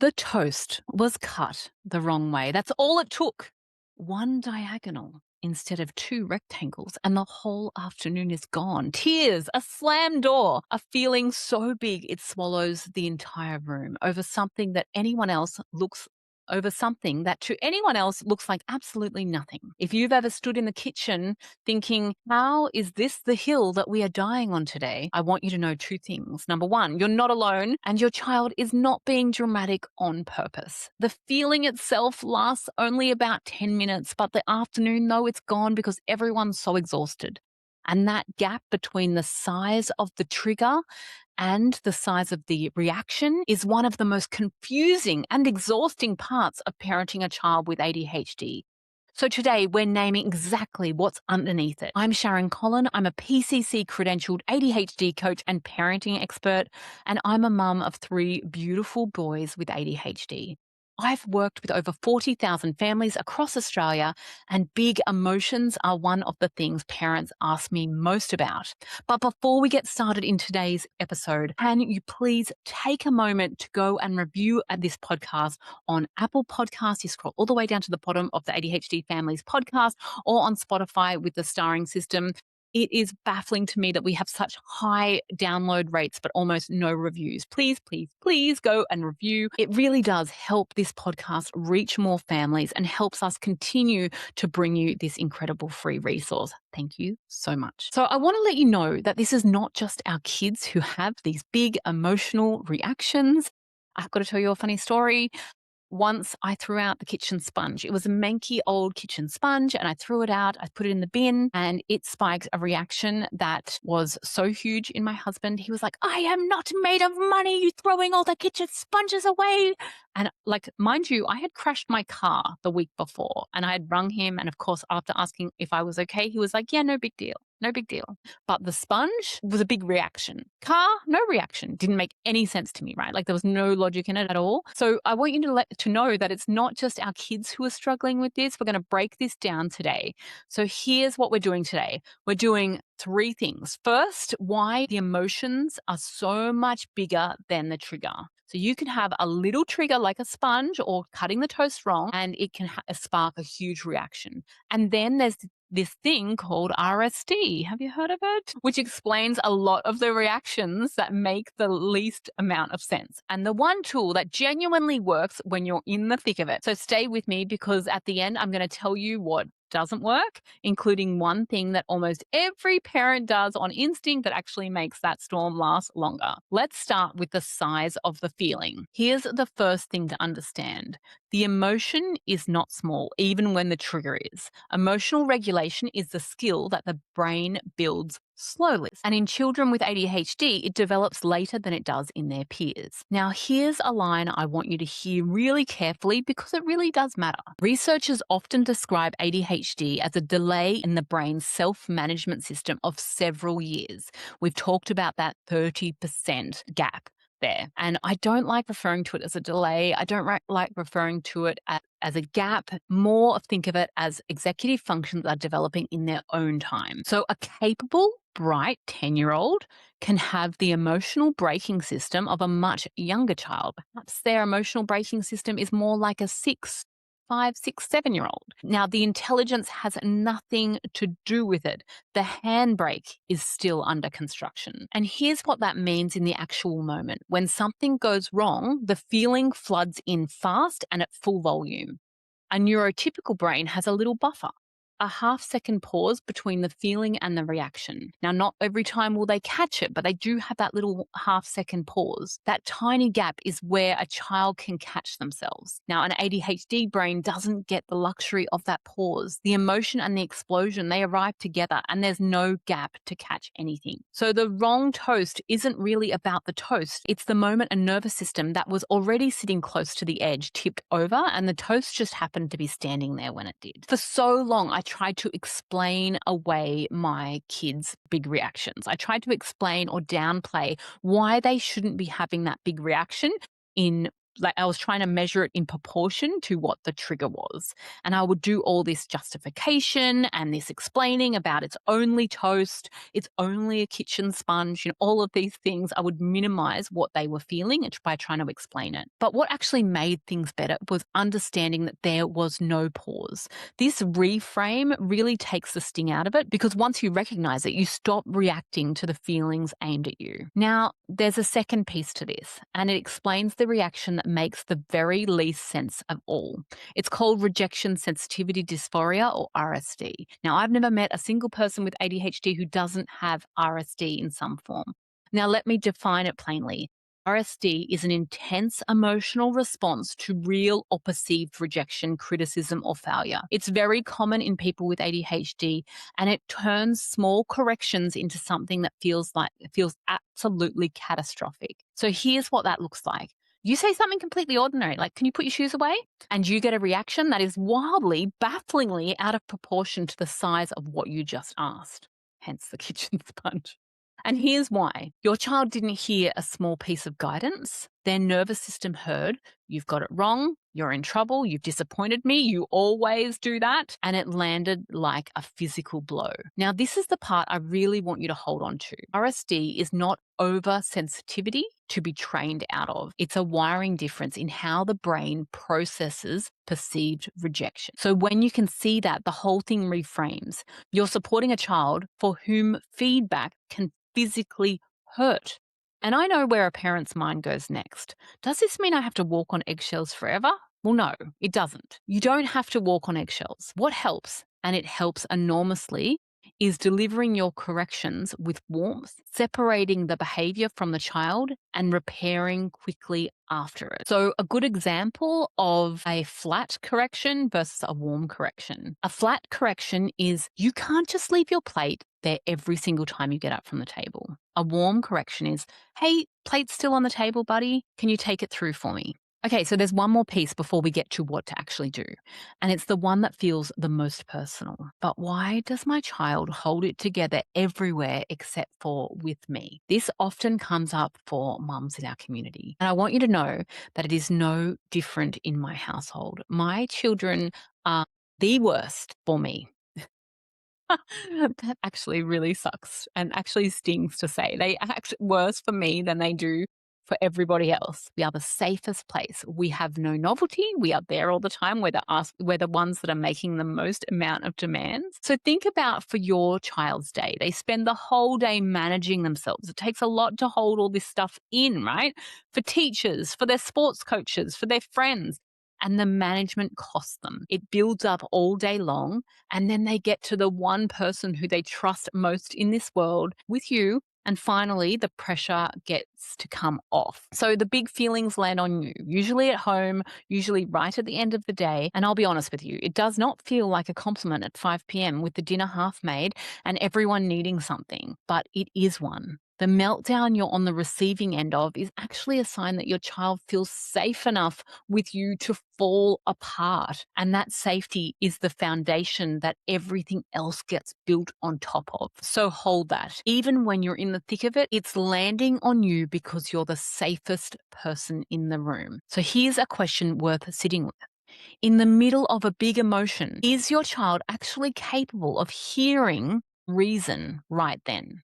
The toast was cut the wrong way. That's all it took. One diagonal instead of two rectangles, and the whole afternoon is gone. Tears, a slammed door, a feeling so big it swallows the entire room over something that to anyone else looks like absolutely nothing. If you've ever stood in the kitchen thinking, how is this the hill that we are dying on today? I want you to know two things. Number one, you're not alone and your child is not being dramatic on purpose. The feeling itself lasts only about 10 minutes, but the afternoon, though, it's gone because everyone's so exhausted. And that gap between the size of the trigger and the size of the reaction is one of the most confusing and exhausting parts of parenting a child with ADHD. So today we're naming exactly what's underneath it. I'm Sharon Collin. I'm a PCC credentialed ADHD coach and parenting expert, and I'm a mum of three beautiful boys with ADHD. I've worked with over 40,000 families across Australia, and big emotions are one of the things parents ask me most about. But before we get started in today's episode, can you please take a moment to go and review this podcast on Apple Podcasts? You scroll all the way down to the bottom of the ADHD Families podcast, or on Spotify with the starring system. It is baffling to me that we have such high download rates, but almost no reviews. Please, please, please go and review. It really does help this podcast reach more families and helps us continue to bring you this incredible free resource. Thank you so much. So I want to let you know that this is not just our kids who have these big emotional reactions. I've got to tell you a funny story. Once I threw out the kitchen sponge. It was a manky old kitchen sponge and I threw it out. I put it in the bin and it spiked a reaction that was so huge in my husband. He was like, I am not made of money. You throwing all the kitchen sponges away. And mind you, I had crashed my car the week before and I had rung him. And of course, after asking if I was okay, he was like, yeah, no big deal. No big deal. But the sponge was a big reaction. Car, no reaction. Didn't make any sense to me, right? Like there was no logic in it at all. So I want you to know that it's not just our kids who are struggling with this. We're going to break this down today. So here's what we're doing today. We're doing three things. First, why the emotions are so much bigger than the trigger. So you can have a little trigger like a sponge or cutting the toast wrong, and it can spark a huge reaction. And then there's this thing called RSD. Have you heard of it? Which explains a lot of the reactions that make the least amount of sense. And the one tool that genuinely works when you're in the thick of it. So stay with me because at the end, I'm going to tell you what doesn't work, including one thing that almost every parent does on instinct that actually makes that storm last longer. Let's start with the size of the feeling. Here's the first thing to understand. The emotion is not small, even when the trigger is. Emotional regulation is the skill that the brain builds slowly. And in children with ADHD, it develops later than it does in their peers. Now, here's a line I want you to hear really carefully because it really does matter. Researchers often describe ADHD as a delay in the brain's self-management system of several years. We've talked about that 30% gap there. And I don't like referring to it as a delay. I don't like referring to it as a gap. More think of it as executive functions are developing in their own time. So a capable, bright 10-year-old can have the emotional braking system of a much younger child. Perhaps their emotional braking system is more like a 5, 6, 7-year-old. Now, the intelligence has nothing to do with it. The handbrake is still under construction. And here's what that means in the actual moment. When something goes wrong, the feeling floods in fast and at full volume. A neurotypical brain has a little buffer, a half-second pause between the feeling and the reaction. Now, not every time will they catch it, but they do have that little half-second pause. That tiny gap is where a child can catch themselves. Now, an ADHD brain doesn't get the luxury of that pause. The emotion and the explosion, they arrive together and there's no gap to catch anything. So the wrong toast isn't really about the toast. It's the moment a nervous system that was already sitting close to the edge tipped over and the toast just happened to be standing there when it did. For so long, I tried to explain away my kids' big reactions. I tried to explain or downplay why they shouldn't be having that big reaction in I was trying to measure it in proportion to what the trigger was. And I would do all this justification and this explaining about it's only toast, it's only a kitchen sponge, all of these things. I would minimize what they were feeling by trying to explain it. But what actually made things better was understanding that there was no pause. This reframe really takes the sting out of it, because once you recognize it, you stop reacting to the feelings aimed at you. Now, there's a second piece to this, and it explains the reaction that makes the very least sense of all. It's called Rejection Sensitivity Dysphoria, or RSD. Now, I've never met a single person with ADHD who doesn't have RSD in some form. Now, let me define it plainly. RSD is an intense emotional response to real or perceived rejection, criticism, or failure. It's very common in people with ADHD, and it turns small corrections into something that feels absolutely catastrophic. So here's what that looks like. You say something completely ordinary, like, "Can you put your shoes away?" And you get a reaction that is wildly, bafflingly out of proportion to the size of what you just asked. Hence the kitchen sponge. And here's why. Your child didn't hear a small piece of guidance. Their nervous system heard, "You've got it wrong, you're in trouble, you've disappointed me, you always do that." And it landed like a physical blow. Now, this is the part I really want you to hold on to. RSD is not oversensitivity to be trained out of. It's a wiring difference in how the brain processes perceived rejection. So when you can see that, the whole thing reframes. You're supporting a child for whom feedback can physically hurt. And I know where a parent's mind goes next. Does this mean I have to walk on eggshells forever? Well, no, it doesn't. You don't have to walk on eggshells. What helps, and it helps enormously, is delivering your corrections with warmth, separating the behavior from the child, and repairing quickly after it. So a good example of a flat correction versus a warm correction. A flat correction is, you can't just leave your plate there every single time you get up from the table. A warm correction is, "Hey, plate's still on the table, buddy. Can you take it through for me?" Okay, so there's one more piece before we get to what to actually do, and it's the one that feels the most personal. But why does my child hold it together everywhere except for with me? This often comes up for mums in our community. And I want you to know that it is no different in my household. My children are the worst for me. That actually really sucks and actually stings to say. They act worse for me than they do for everybody else. We are the safest place. We have no novelty. We are there all the time. We're the ones that are making the most amount of demands. So think about for your child's day. They spend the whole day managing themselves. It takes a lot to hold all this stuff in, right? For teachers, for their sports coaches, for their friends. And the management costs them. It builds up all day long. And then they get to the one person who they trust most in this world, with you. And finally, the pressure gets to come off. So the big feelings land on you, usually at home, usually right at the end of the day. And I'll be honest with you, it does not feel like a compliment at 5 p.m. with the dinner half made and everyone needing something, but it is one. The meltdown you're on the receiving end of is actually a sign that your child feels safe enough with you to fall apart. And that safety is the foundation that everything else gets built on top of. So hold that. Even when you're in the thick of it, it's landing on you because you're the safest person in the room. So here's a question worth sitting with. In the middle of a big emotion, is your child actually capable of hearing reason right then?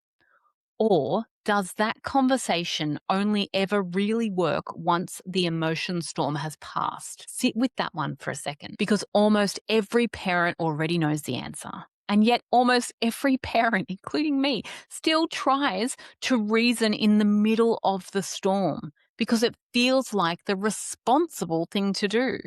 Or does that conversation only ever really work once the emotion storm has passed? Sit with that one for a second, because almost every parent already knows the answer. And yet almost every parent, including me, still tries to reason in the middle of the storm because it feels like the responsible thing to do.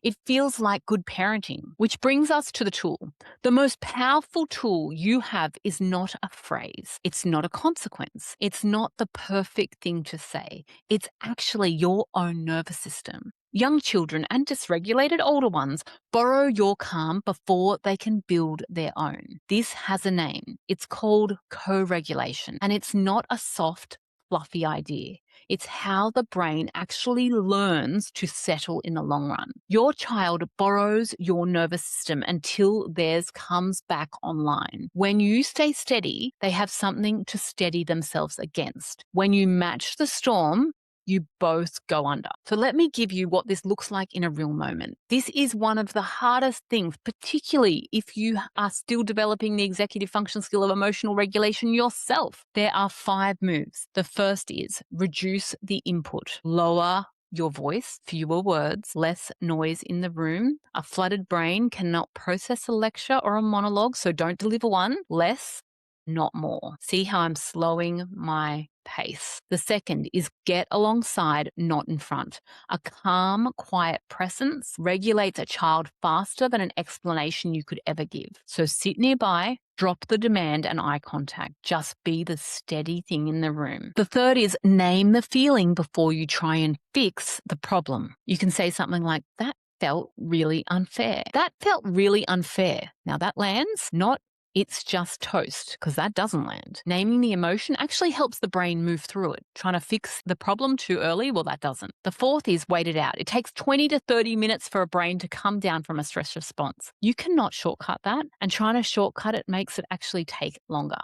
It feels like good parenting, which brings us to the tool. The most powerful tool you have is not a phrase. It's not a consequence. It's not the perfect thing to say. It's actually your own nervous system. Young children and dysregulated older ones borrow your calm before they can build their own. This has a name. It's called co-regulation, and it's not a soft, fluffy idea. It's how the brain actually learns to settle in the long run. Your child borrows your nervous system until theirs comes back online. When you stay steady, they have something to steady themselves against. When you match the storm, you both go under. So let me give you what this looks like in a real moment. This is one of the hardest things, particularly if you are still developing the executive function skill of emotional regulation yourself. There are 5 moves. The first is reduce the input, lower your voice, fewer words, less noise in the room. A flooded brain cannot process a lecture or a monologue, so don't deliver one. Less, not more. See how I'm slowing my pace. The second is get alongside, not in front. A calm, quiet presence regulates a child faster than an explanation you could ever give. So sit nearby, drop the demand and eye contact. Just be the steady thing in the room. The third is name the feeling before you try and fix the problem. You can say something like, that felt really unfair. That felt really unfair. Now that lands, not it's just toast, because that doesn't land. Naming the emotion actually helps the brain move through it. Trying to fix the problem too early, well, that doesn't. The fourth is wait it out. It takes 20 to 30 minutes for a brain to come down from a stress response. You cannot shortcut that, and trying to shortcut it makes it actually take longer.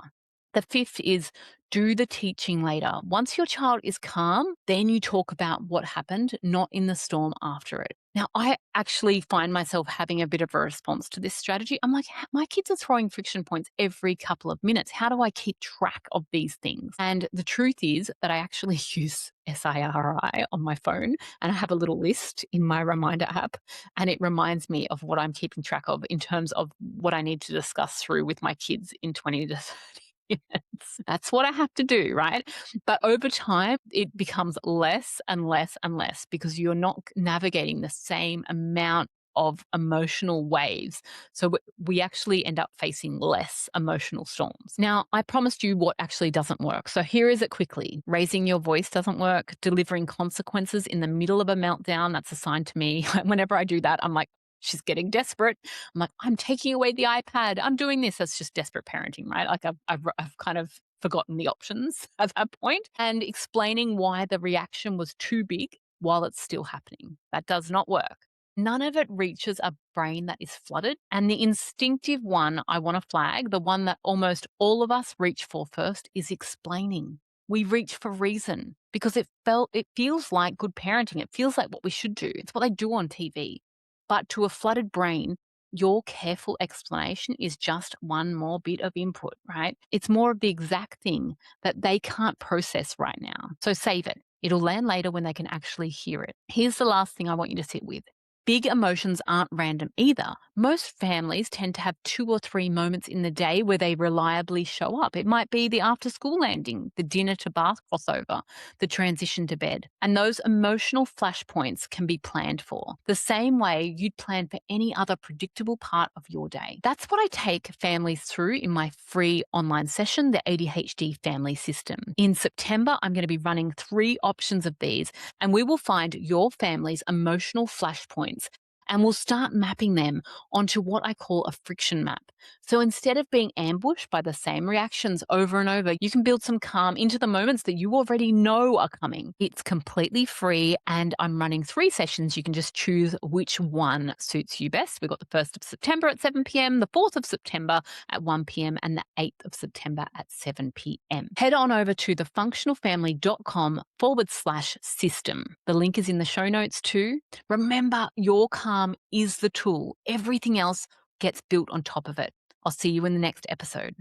The fifth is do the teaching later. Once your child is calm, then you talk about what happened, not in the storm after it. Now, I actually find myself having a bit of a response to this strategy. I'm like, my kids are throwing friction points every couple of minutes. How do I keep track of these things? And the truth is that I actually use SIRI on my phone, and I have a little list in my reminder app, and it reminds me of what I'm keeping track of in terms of what I need to discuss through with my kids in 20 to 30 minutes. That's what I have to do, right? But over time, it becomes less and less and less because you're not navigating the same amount of emotional waves. So we actually end up facing less emotional storms. Now, I promised you what actually doesn't work. So here is it quickly. Raising your voice doesn't work. Delivering consequences in the middle of a meltdown, that's a sign to me. Whenever I do that, I'm like, she's getting desperate. I'm like, I'm taking away the iPad. I'm doing this. That's just desperate parenting, right? Like I've kind of forgotten the options at that point, and explaining why the reaction was too big while it's still happening. That does not work. None of it reaches a brain that is flooded. And the instinctive one I want to flag, the one that almost all of us reach for first, is explaining. We reach for reason because it feels like good parenting. It feels like what we should do. It's what they do on TV. But to a flooded brain, your careful explanation is just one more bit of input, right? It's more of the exact thing that they can't process right now. So save it. It'll land later when they can actually hear it. Here's the last thing I want you to sit with. Big emotions aren't random either. Most families tend to have 2 or 3 moments in the day where they reliably show up. It might be the after school landing, the dinner to bath crossover, the transition to bed. And those emotional flashpoints can be planned for the same way you'd plan for any other predictable part of your day. That's what I take families through in my free online session, the ADHD Family System. In September, I'm going to be running 3 options of these, and we will find your family's emotional flashpoints, and we'll start mapping them onto what I call a friction map. So instead of being ambushed by the same reactions over and over, you can build some calm into the moments that you already know are coming. It's completely free, and I'm running 3 sessions. You can just choose which one suits you best. We've got the 1st of September at 7 p.m, the 4th of September at 1 p.m, and the 8th of September at 7 p.m. Head on over to thefunctionalfamily.com/system. The link is in the show notes too. Remember, your calm is the tool. Everything else gets built on top of it. I'll see you in the next episode.